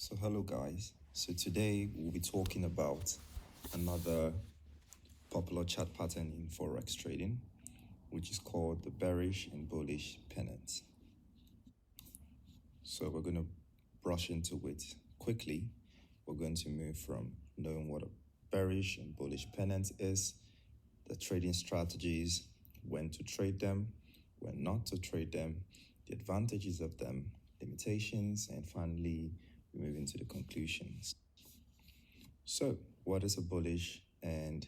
So hello guys, so today we'll be talking about another popular chart pattern in Forex trading, which is called the bearish and bullish pennants. So we're going to brush into it quickly. We're going to move from knowing what a bearish and bullish pennant is, the trading strategies, when to trade them, when not to trade them, the advantages of them, limitations, and finally we move into the conclusions. So what is a bullish and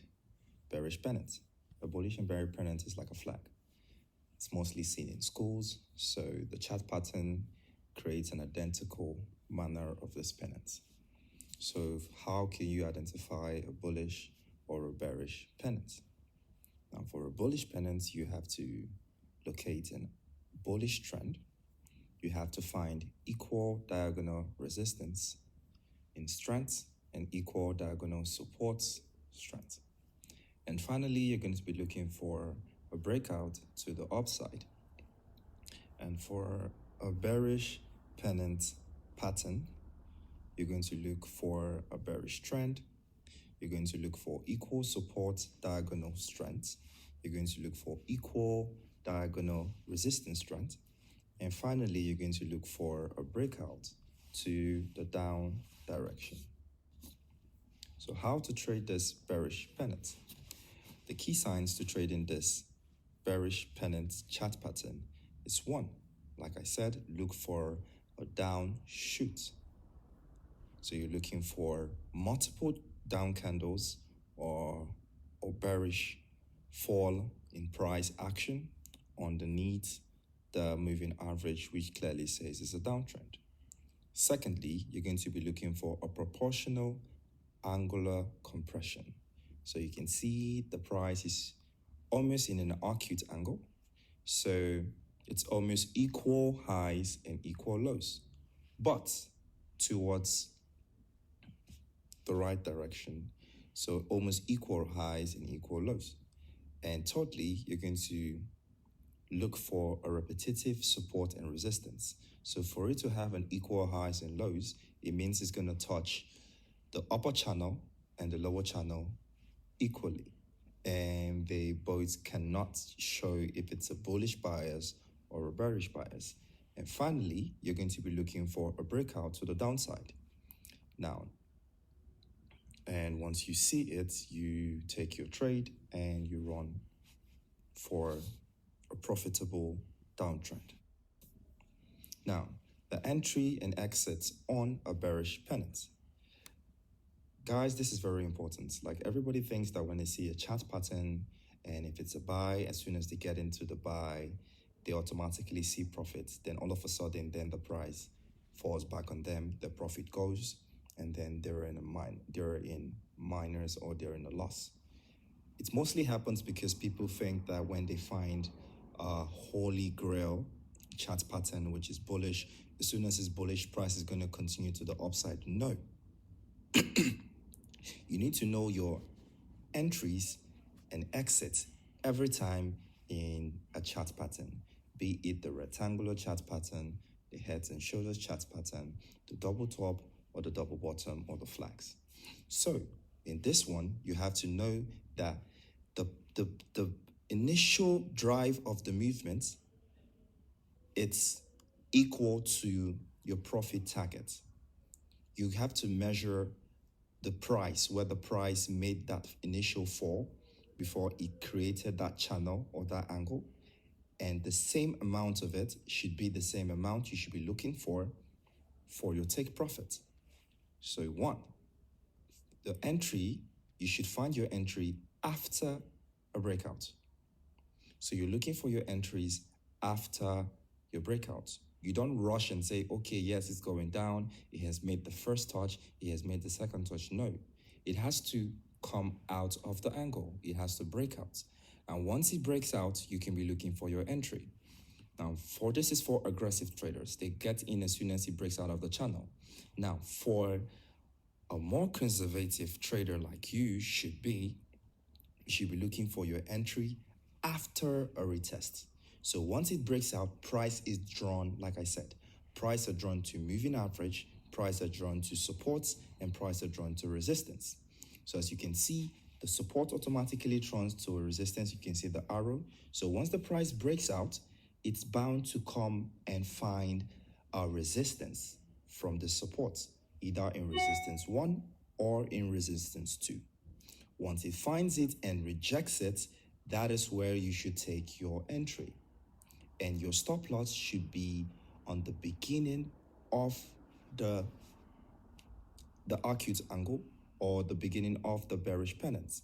bearish pennant? A bullish and bearish pennant is like a flag. It's mostly seen in schools, so the chart pattern creates an identical manner of this pennant. So how can you identify a bullish or a bearish pennant? Now for a bullish pennant, you have to locate a bullish trend. You have to find equal diagonal resistance in strength and equal diagonal support strength. And finally, you're going to be looking for a breakout to the upside. And for a bearish pennant pattern, you're going to look for a bearish trend. You're going to look for equal support diagonal strength. You're going to look for equal diagonal resistance strength. And finally, you're going to look for a breakout to the down direction. So how to trade this bearish pennant? The key signs to trading this bearish pennant chart pattern is one, like I said, look for a down shoot. So you're looking for multiple down candles or bearish fall in price action underneath the moving average, which clearly says it's a downtrend. Secondly, you're going to be looking for a proportional angular compression. So you can see the price is almost in an acute angle. So it's almost equal highs and equal lows, but towards the right direction. So almost equal highs and equal lows. And thirdly, you're going to look for a repetitive support and resistance. So for it to have an equal highs and lows, it means it's going to touch the upper channel and the lower channel equally. And they both cannot show if it's a bullish bias or a bearish bias. And finally, you're going to be looking for a breakout to the downside. Now, and once you see it, you take your trade and you run for a profitable downtrend. Now, the entry and exits on a bearish pennant. Guys, this is very important. Like everybody thinks that when they see a chart pattern and if it's a buy, as soon as they get into the buy, they automatically see profits. Then all of a sudden, then the price falls back on them, the profit goes, and then they're in minus or they're in a loss. It mostly happens because people think that when they find a holy grail chart pattern, which is bullish, as soon as it's bullish, price is going to continue to the upside. No. You need to know your entries and exits every time in a chart pattern, be it the rectangular chart pattern, the heads and shoulders chart pattern, the double top or the double bottom or the flags. So in this one, you have to know that the initial drive of the movement, it's equal to your profit target. You have to measure the price, where the price made that initial fall before it created that channel or that angle. And the same amount of it should be the same amount you should be looking for your take profit. So one, the entry, you should find your entry after a breakout. So you're looking for your entries after your breakout. You don't rush and say, okay, yes, it's going down. It has made the first touch. It has made the second touch. No, it has to come out of the angle. It has to break out. And once it breaks out, you can be looking for your entry. Now, this is for aggressive traders. They get in as soon as it breaks out of the channel. Now, for a more conservative trader like you should be looking for your entry after a retest. So once it breaks out, price is drawn, like I said, price are drawn to moving average, price are drawn to supports, and price are drawn to resistance. So as you can see, the support automatically turns to a resistance. You can see the arrow. So once the price breaks out, it's bound to come and find a resistance from the support, either in resistance 1 or in resistance 2. Once it finds it and rejects it, that is where you should take your entry. And your stop loss should be on the beginning of the acute angle, or the beginning of the bearish pennant.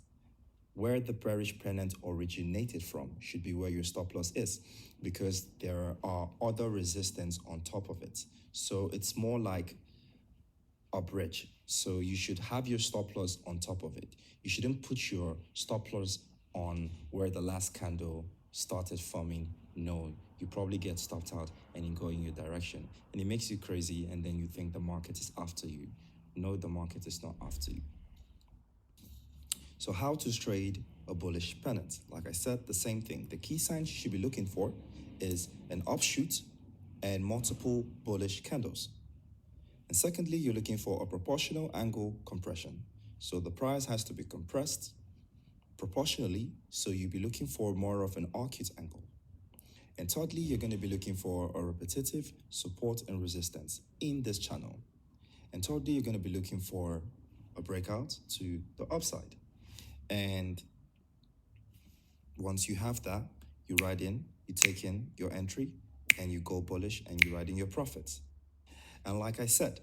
Where the bearish pennant originated from should be where your stop loss is, because there are other resistance on top of it. So it's more like a bridge. So you should have your stop loss on top of it. You shouldn't put your stop loss on where the last candle started forming. No, you probably get stopped out and you go in your direction. And it makes you crazy, and then you think the market is after you. No, the market is not after you. So how to trade a bullish pennant? Like I said, the same thing. The key signs you should be looking for is an offshoot and multiple bullish candles. And secondly, you're looking for a proportional angle compression. So the price has to be compressed proportionally, so you'll be looking for more of an acute angle. And thirdly, you're going to be looking for a repetitive support and resistance in this channel. And thirdly, you're going to be looking for a breakout to the upside. And once you have that, you take in your entry, and you go bullish, and you ride in your profits. And like I said,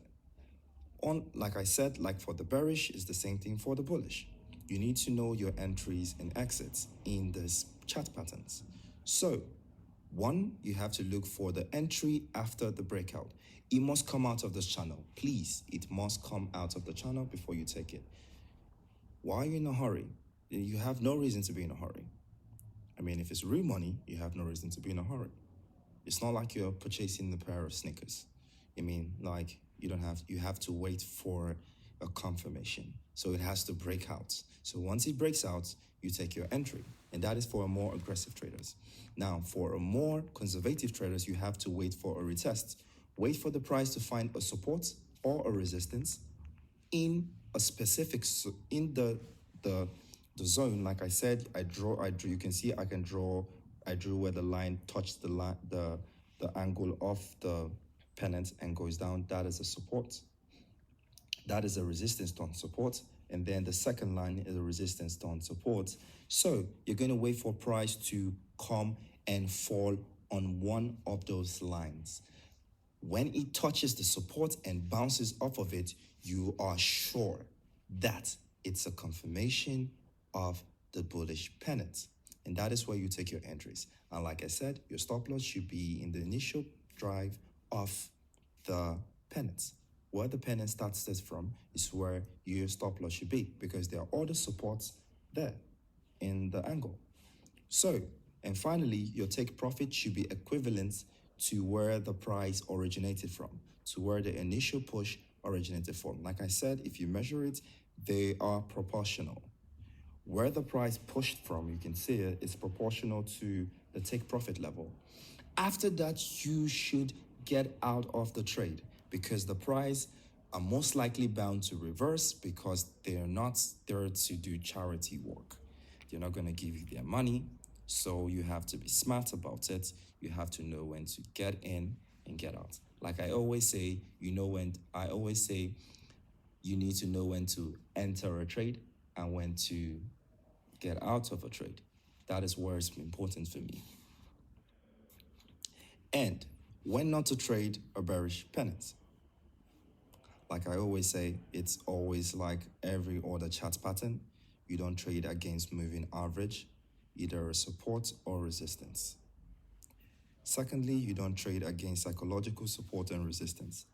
like for the bearish, is the same thing for the bullish. You need to know your entries and exits in this chart patterns. So, 1, you have to look for the entry after the breakout. It must come out of this channel. Please, it must come out of the channel before you take it. Why are you in a hurry? You have no reason to be in a hurry. I mean, if it's real money, you have no reason to be in a hurry. It's not like you're purchasing a pair of sneakers. I mean, like, you have to wait for a confirmation. So it has to break out. So once it breaks out, you take your entry. And that is for more aggressive traders. Now, for a more conservative traders, you have to wait for a retest. Wait for the price to find a support or a resistance in a specific, in the zone. Like I said, I drew, you can see I drew where the line touched the angle of the pennant and goes down. That is a support. That is a resistance on support. And then the second line is a resistance on support. So you're going to wait for price to come and fall on one of those lines. When it touches the support and bounces off of it, you are sure that it's a confirmation of the bullish pennant. And that is where you take your entries. And like I said, your stop loss should be in the initial drive of the pennant. Where the pennant starts this from is where your stop loss should be, because there are other supports there in the angle. So, and finally, your take profit should be equivalent to where the price originated from, to where the initial push originated from. Like I said, if you measure it, they are proportional. Where the price pushed from, you can see it, is proportional to the take profit level. After that, you should get out of the trade, because the price are most likely bound to reverse, because they're not there to do charity work. They're not going to give you their money. So you have to be smart about it. You have to know when to get in and get out. Like I always say, you need to know when to enter a trade and when to get out of a trade. That is where it's important for me. And when not to trade a bearish pennant. Like I always say, it's always like every other chart pattern. You don't trade against moving average, either a support or resistance. Secondly, you don't trade against psychological support and resistance.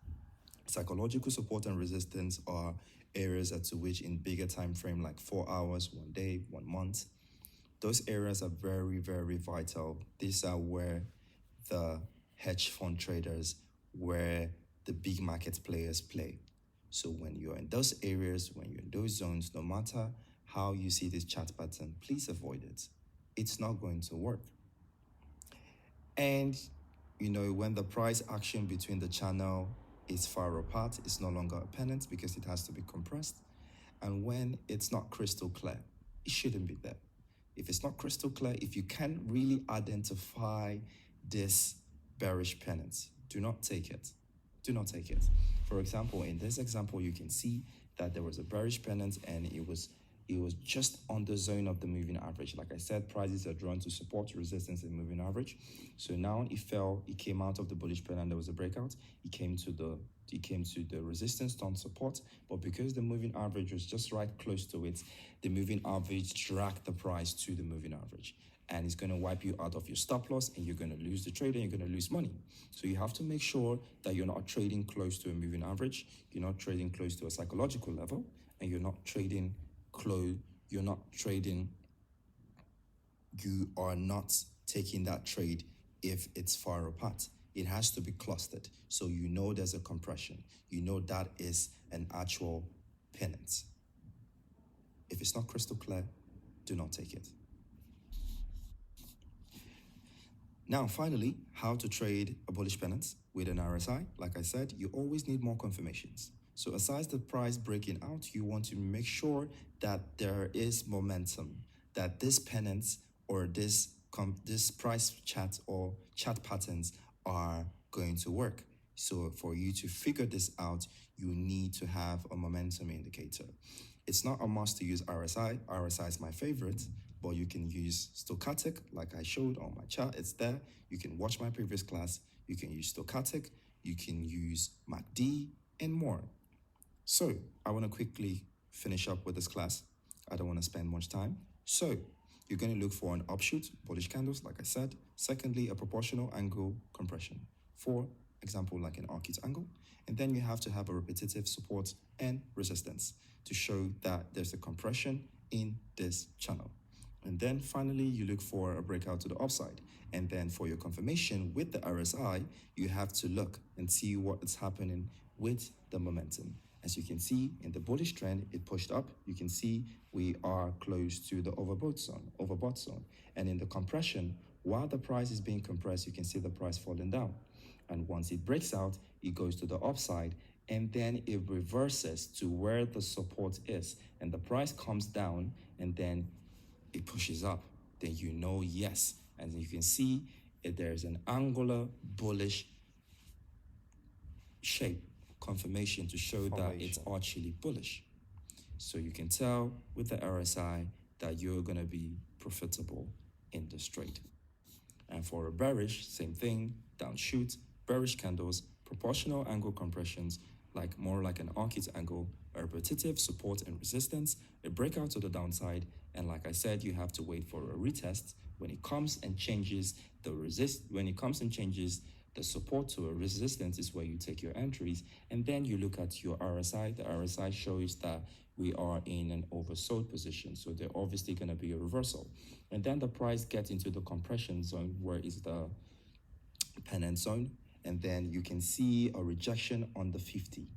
Psychological support and resistance are areas to which in bigger time frame, like 4 hours, 1 day, 1 month, those areas are very, very vital. These are where the hedge fund traders, where the big market players play. So when you're in those areas, when you're in those zones, no matter how you see this chart pattern, please avoid it. It's not going to work. And, when the price action between the channel it's far apart, it's no longer a pennant because it has to be compressed. And when it's not crystal clear, it shouldn't be there. If it's not crystal clear, if you can't really identify this bearish pennant, do not take it. Do not take it. For example, in this example, you can see that there was a bearish pennant and it was just on the zone of the moving average. Like I said, prices are drawn to support, resistance, and moving average. So now it fell, it came out of the bullish pennant, there was a breakout, it came to the resistance, turned support, but because the moving average was just right close to it, the moving average dragged the price to the moving average. And it's going to wipe you out of your stop loss and you're going to lose the trade and you're going to lose money. So you have to make sure that you're not trading close to a moving average, you're not trading close to a psychological level, and you are not taking that trade if it's far apart. It has to be clustered. So you know there's a compression. You know that is an actual pennant. If it's not crystal clear, do not take it. Now, finally, how to trade a bullish pennant with an RSI. Like I said, you always need more confirmations. So aside the price breaking out, you want to make sure that there is momentum, that this pennant or this price chart or chart patterns are going to work. So for you to figure this out, you need to have a momentum indicator. It's not a must to use RSI. RSI is my favorite, but you can use stochastic, like I showed on my chart. It's there. You can watch my previous class. You can use stochastic. You can use MACD and more. So I want to quickly finish up with this class. I don't want to spend much time. So you're going to look for an upshoot, bullish candles, like I said. Secondly, a proportional angle compression. For example, like an arcade angle. And then you have to have a repetitive support and resistance to show that there's a compression in this channel. And then finally, you look for a breakout to the upside. And then for your confirmation with the RSI, you have to look and see what is happening with the momentum. As you can see in the bullish trend, it pushed up. You can see we are close to the overbought zone. And in the compression, while the price is being compressed, you can see the price falling down. And once it breaks out, it goes to the upside, and then it reverses to where the support is. And the price comes down, and then it pushes up. Then you know, yes. And you can see there's an angular bullish shape confirmation to show that it's actually bullish. So you can tell with the RSI that you're going to be profitable in this trade. And for a bearish, same thing, downshoot, bearish candles, proportional angle compressions, like more like an arcade angle, a repetitive support and resistance, a breakout to the downside, and like I said, you have to wait for a retest. When it comes and changes the support to a resistance is where you take your entries, and then you look at your RSI. The RSI shows that we are in an oversold position, so they're obviously going to be a reversal. And then the price gets into the compression zone, where is the pennant zone, and then you can see a rejection on the 50%.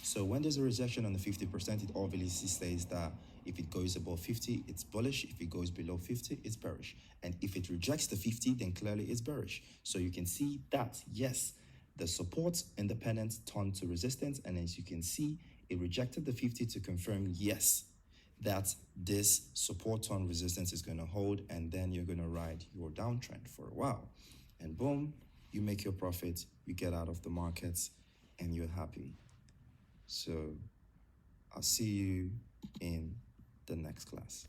So when there's a rejection on the 50%, it obviously says that if it goes above 50, it's bullish. If it goes below 50, it's bearish. And if it rejects the 50, then clearly it's bearish. So you can see that, yes, the support in the pennant turned to resistance. And as you can see, it rejected the 50 to confirm, yes, that this support on resistance is going to hold. And then you're going to ride your downtrend for a while. And boom, you make your profit, you get out of the markets, and you're happy. So I'll see you in the next class.